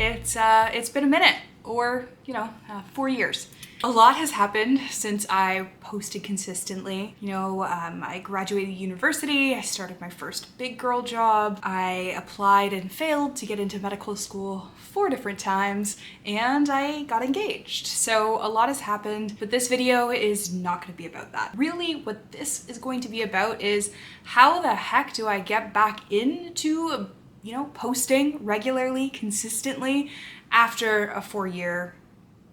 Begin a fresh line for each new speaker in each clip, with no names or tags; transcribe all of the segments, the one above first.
it's been a minute, or 4 years. A lot has happened since I posted consistently. I graduated university, I started my first big girl job, I applied and failed to get into medical school 4 different times, and I got engaged. So a lot has happened, but this video is not going to be about that. Really, what this is going to be about is how the heck do I get back into, posting regularly, consistently after a 4-year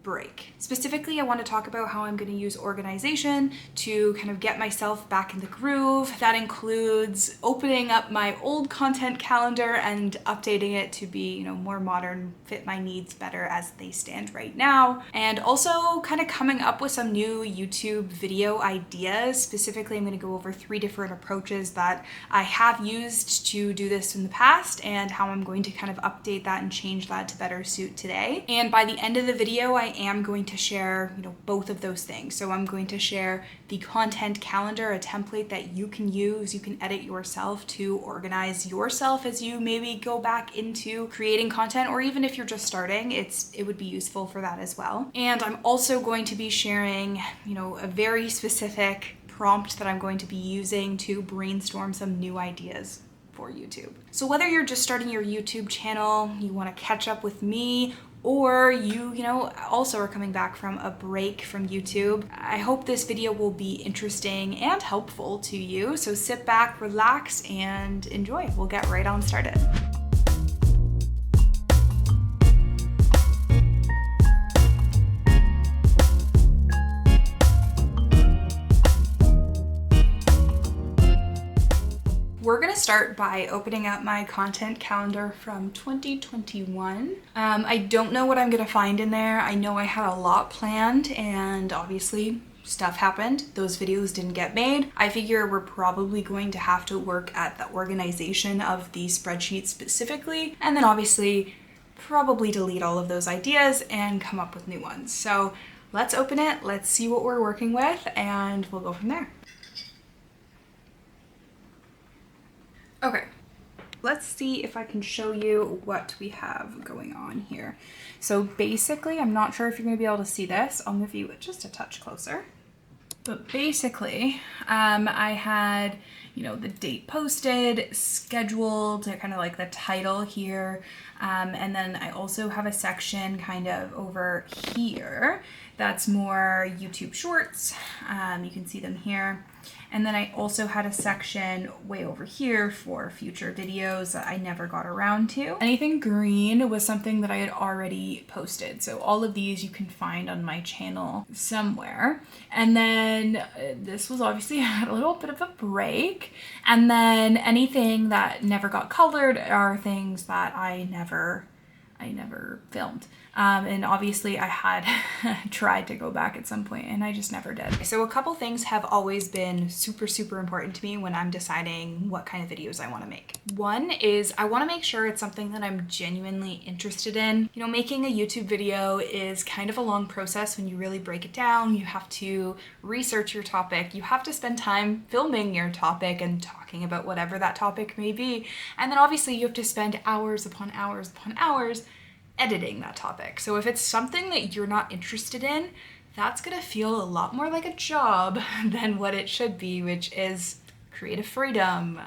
break. Specifically, I want to talk about how I'm going to use organization to kind of get myself back in the groove. That includes opening up my old content calendar and updating it to be, more modern, fit my needs better as they stand right now. And also kind of coming up with some new YouTube video ideas. Specifically, I'm going to go over 3 different approaches that I have used to do this in the past and how I'm going to kind of update that and change that to better suit today. And by the end of the video, I am going to share, both of those things. So I'm going to share the content calendar, a template that you can use, you can edit yourself to organize yourself as you maybe go back into creating content, or even if you're just starting, it would be useful for that as well. And I'm also going to be sharing, a very specific prompt that I'm going to be using to brainstorm some new ideas for YouTube. So whether you're just starting your YouTube channel, you want to catch up with me, or you also are coming back from a break from YouTube, I hope this video will be interesting and helpful to you. So sit back, relax, and enjoy. We'll get right on started. We're gonna start by opening up my content calendar from 2021. I don't know what I'm gonna find in there. I know I had a lot planned, and obviously stuff happened. Those videos didn't get made. I figure we're probably going to have to work at the organization of the spreadsheet specifically, and then obviously probably delete all of those ideas and come up with new ones. So let's open it, let's see what we're working with, and we'll go from there. Okay, let's see if I can show you what we have going on here. So basically, I'm not sure if you're gonna be able to see this. I'll move you just a touch closer. But basically, I had, the date posted, scheduled, kind of like the title here. And then I also have a section kind of over here that's more YouTube shorts. You can see them here. And then I also had a section way over here for future videos that I never got around to. Anything green was something that I had already posted. So all of these you can find on my channel somewhere. And then this was obviously a little bit of a break. And then anything that never got colored are things that I never filmed. And obviously I had tried to go back at some point and I just never did. So a couple things have always been super, super important to me when I'm deciding what kind of videos I want to make. One is I want to make sure it's something that I'm genuinely interested in. Making a YouTube video is kind of a long process when you really break it down. You have to research your topic. You have to spend time filming your topic and talking about whatever that topic may be. And then obviously you have to spend hours upon hours upon hours editing that topic. So if it's something that you're not interested in, that's gonna feel a lot more like a job than what it should be, which is creative freedom,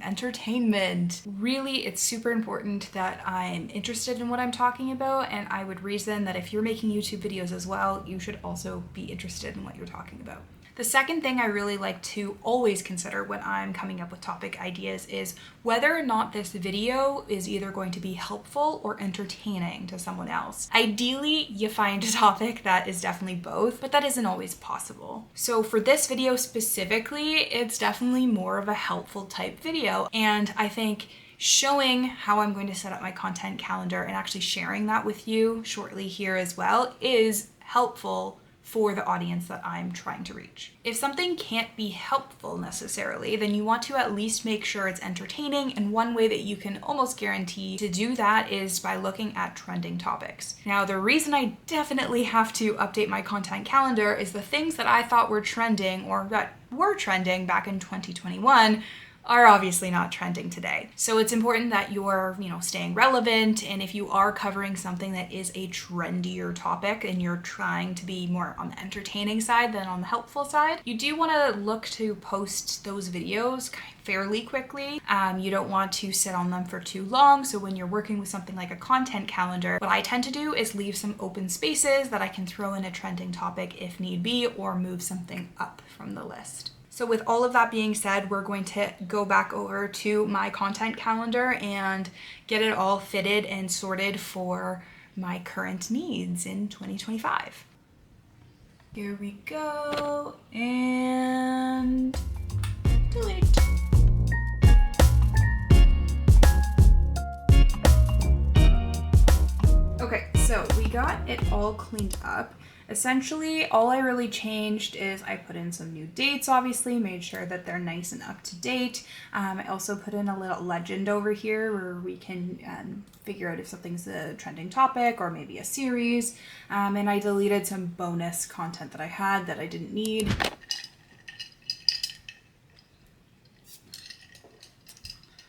entertainment. Really, it's super important that I'm interested in what I'm talking about, and I would reason that if you're making YouTube videos as well, you should also be interested in what you're talking about. The second thing I really like to always consider when I'm coming up with topic ideas is whether or not this video is either going to be helpful or entertaining to someone else. Ideally, you find a topic that is definitely both, but that isn't always possible. So for this video specifically, it's definitely more of a helpful type video, and I think showing how I'm going to set up my content calendar and actually sharing that with you shortly here as well is helpful for the audience that I'm trying to reach. If something can't be helpful necessarily, then you want to at least make sure it's entertaining, and one way that you can almost guarantee to do that is by looking at trending topics. Now, the reason I definitely have to update my content calendar is the things that I thought were trending or that were trending back in 2021 are obviously not trending today. So it's important that you're, staying relevant. And if you are covering something that is a trendier topic and you're trying to be more on the entertaining side than on the helpful side, you do want to look to post those videos fairly quickly. You don't want to sit on them for too long. So when you're working with something like a content calendar, what I tend to do is leave some open spaces that I can throw in a trending topic if need be, or move something up from the list. So with all of that being said, we're going to go back over to my content calendar and get it all fitted and sorted for my current needs in 2025. Here we go, and delete. Okay, so we got it all cleaned up. Essentially, all I really changed is I put in some new dates, obviously, made sure that they're nice and up to date. I also put in a little legend over here where we can figure out if something's a trending topic or maybe a series. And I deleted some bonus content that I had that I didn't need.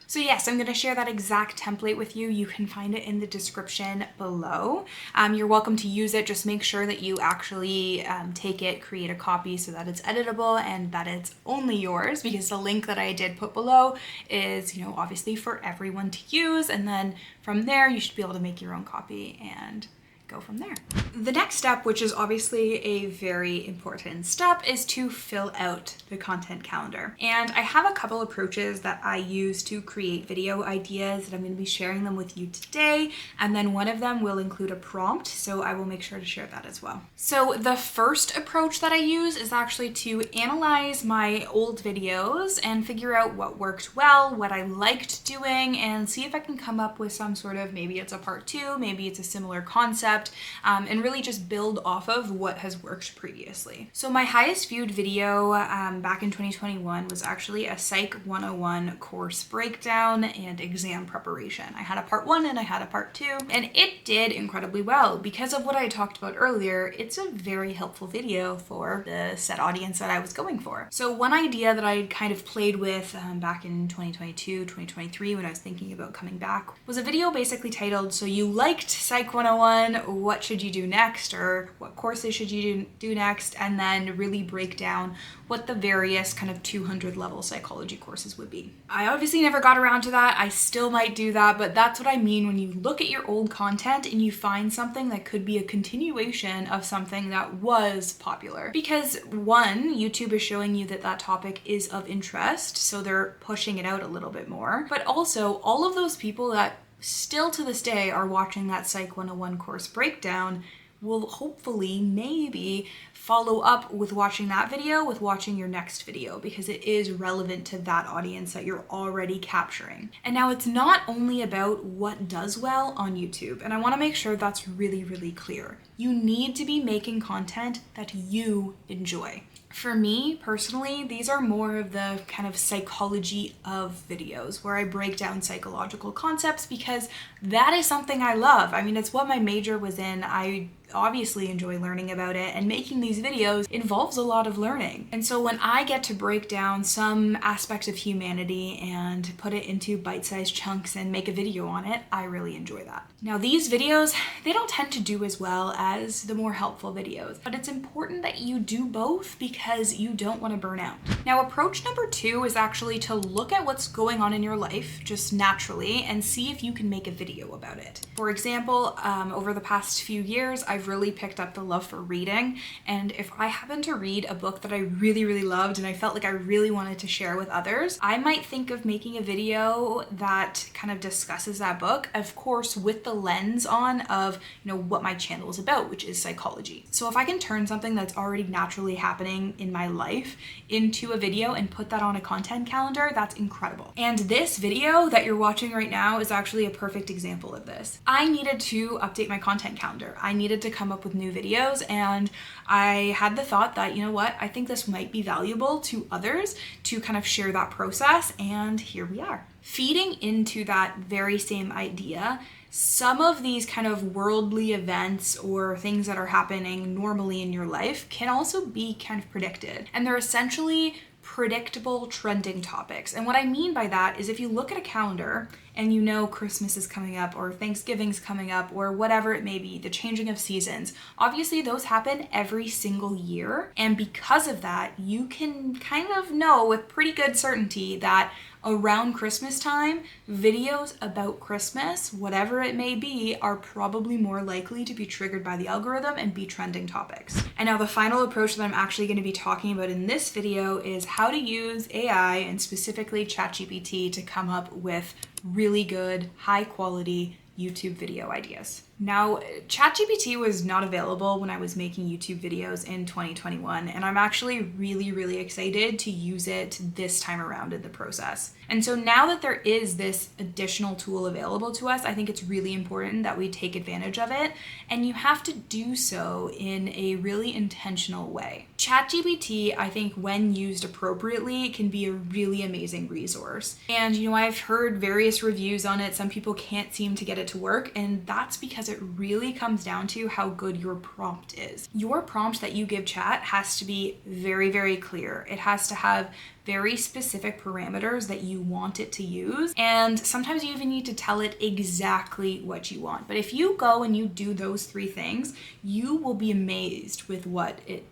So yes, I'm going to share that exact template with you. You can find it in the description below. You're welcome to use it. Just make sure that you actually take it, create a copy so that it's editable and that it's only yours, because the link that I did put below is, obviously for everyone to use. And then from there, you should be able to make your own copy and go from there. The next step, which is obviously a very important step, is to fill out the content calendar. And I have a couple approaches that I use to create video ideas that I'm going to be sharing them with you today. And then one of them will include a prompt, so I will make sure to share that as well. So the first approach that I use is actually to analyze my old videos and figure out what worked well, what I liked doing, and see if I can come up with some sort of, maybe it's a part 2, maybe it's a similar concept, and really just build off of what has worked previously. So my highest viewed video back in 2021 was actually a Psych 101 course breakdown and exam preparation. I had a part 1 and I had a part 2, and it did incredibly well because of what I talked about earlier. It's a very helpful video for the set audience that I was going for. So one idea that I kind of played with back in 2022, 2023 when I was thinking about coming back was a video basically titled, "So you liked Psych 101, what should you do next?" or "What courses should you do next?" and then really break down what the various kind of 200 level psychology courses would be. I obviously never got around to that. I still might do that, but that's what I mean when you look at your old content and you find something that could be a continuation of something that was popular. Because one, YouTube is showing you that that topic is of interest, so they're pushing it out a little bit more. But also, all of those people that still to this day are watching that Psych 101 course breakdown will hopefully maybe follow up with watching that video with watching your next video, because it is relevant to that audience that you're already capturing. And now it's not only about what does well on YouTube, and I want to make sure that's really, really clear. You need to be making content that you enjoy. For me personally, these are more of the kind of psychology of videos where I break down psychological concepts because that is something I love. I mean, it's what my major was in. I obviously enjoy learning about it, and making these videos involves a lot of learning. And so when I get to break down some aspect of humanity and put it into bite-sized chunks and make a video on it, I really enjoy that. Now these videos, they don't tend to do as well as the more helpful videos, but it's important that you do both because you don't want to burn out. Now approach number 2 is actually to look at what's going on in your life just naturally and see if you can make a video about it. For example, over the past few years, I've really picked up the love for reading, and if I happen to read a book that I really, really loved and I felt like I really wanted to share with others, I might think of making a video that kind of discusses that book, of course with the lens on of, what my channel is about, which is psychology. So if I can turn something that's already naturally happening in my life into a video and put that on a content calendar, that's incredible. And this video that you're watching right now is actually a perfect example of this. I needed to update my content calendar. I needed to come up with new videos, and I had the thought that, I think this might be valuable to others to kind of share that process, and here we are. Feeding into that very same idea, some of these kind of worldly events or things that are happening normally in your life can also be kind of predicted, and they're essentially predictable trending topics. And what I mean by that is if you look at a calendar and you know Christmas is coming up or Thanksgiving's coming up or whatever it may be, the changing of seasons, obviously those happen every single year. And because of that, you can kind of know with pretty good certainty that around Christmas time, videos about Christmas, whatever it may be, are probably more likely to be triggered by the algorithm and be trending topics. And now the final approach that I'm actually going to be talking about in this video is how to use AI and specifically ChatGPT to come up with really good, high quality YouTube video ideas. Now, ChatGPT was not available when I was making YouTube videos in 2021, and I'm actually really excited to use it this time around in the process. And so now that there is this additional tool available to us, I think it's really important that we take advantage of it, and you have to do so in a really intentional way. ChatGPT, I think when used appropriately, can be a really amazing resource. And I've heard various reviews on it. Some people can't seem to get it to work, and that's because it really comes down to how good your prompt is. Your prompt that you give Chat has to be very clear. It has to have very specific parameters that you want it to use. And sometimes you even need to tell it exactly what you want. But if you go and you do those 3 things, you will be amazed with what it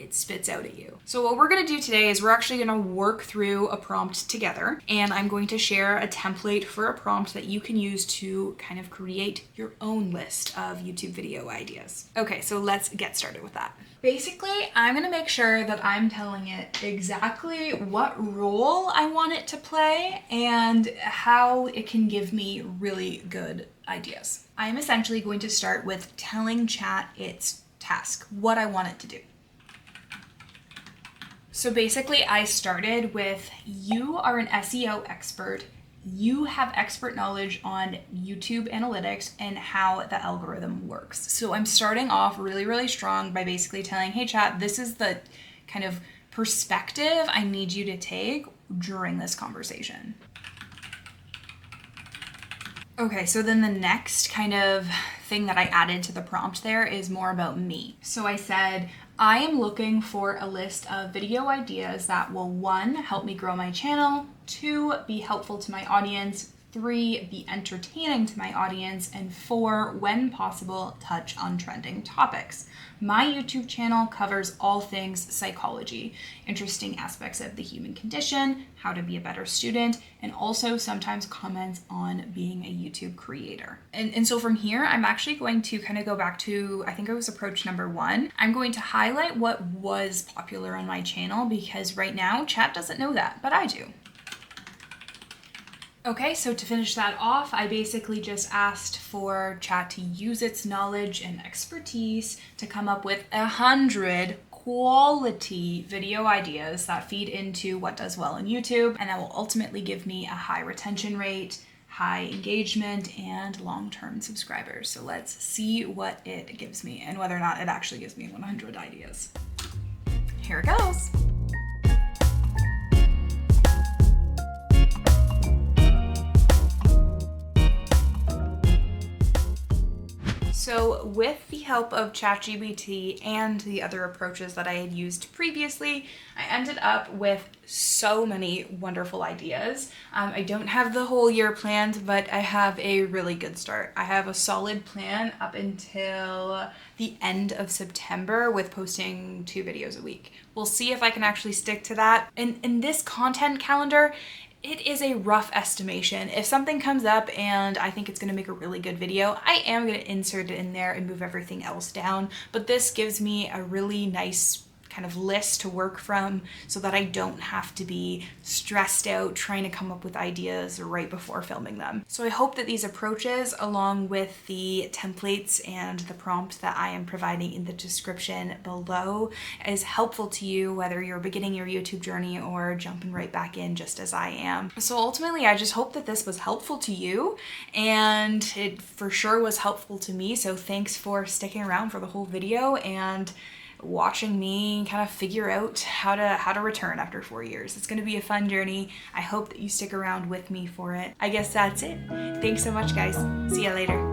spits out at you. So what we're gonna do today is we're actually gonna work through a prompt together, and I'm going to share a template for a prompt that you can use to kind of create your own list of YouTube video ideas. Okay, so let's get started with that. Basically, I'm gonna make sure that I'm telling it exactly what role I want it to play and how it can give me really good ideas. I'm essentially going to start with telling Chat its task, what I want it to do. So basically I started with, you are an SEO expert. You have expert knowledge on YouTube analytics and how the algorithm works. So I'm starting off really strong by basically telling, hey Chat, this is the kind of perspective I need you to take during this conversation. Okay, so then the next kind of thing that I added to the prompt there is more about me. So I said, I am looking for a list of video ideas that will 1, help me grow my channel, 2, be helpful to my audience, 3, be entertaining to my audience, and 4, when possible, touch on trending topics. My YouTube channel covers all things psychology, interesting aspects of the human condition, how to be a better student, and also sometimes comments on being a YouTube creator. And so from here, I'm actually going to kind of go back to, I think it was approach number 1. I'm going to highlight what was popular on my channel because right now, Chat doesn't know that, but I do. Okay, so to finish that off, I basically just asked for Chat to use its knowledge and expertise to come up with 100 quality video ideas that feed into what does well in YouTube, and that will ultimately give me a high retention rate, high engagement, and long-term subscribers. So let's see what it gives me and whether or not it actually gives me 100 ideas. Here it goes. So with the help of ChatGPT and the other approaches that I had used previously, I ended up with so many wonderful ideas. I don't have the whole year planned, but I have a really good start. I have a solid plan up until the end of September with posting 2 videos a week. We'll see if I can actually stick to that. In this content calendar, it is a rough estimation. If something comes up and I think it's gonna make a really good video, I am gonna insert it in there and move everything else down. But this gives me a really nice kind of list to work from so that I don't have to be stressed out trying to come up with ideas right before filming them. So I hope that these approaches, along with the templates and the prompt that I am providing in the description below, is helpful to you whether you're beginning your YouTube journey or jumping right back in just as I am. So ultimately, I just hope that this was helpful to you, and it for sure was helpful to me. So thanks for sticking around for the whole video and watching me kind of figure out how to return after 4 years. It's gonna be a fun journey. I hope that you stick around with me for it. I guess that's it. Thanks so much, guys. See ya later.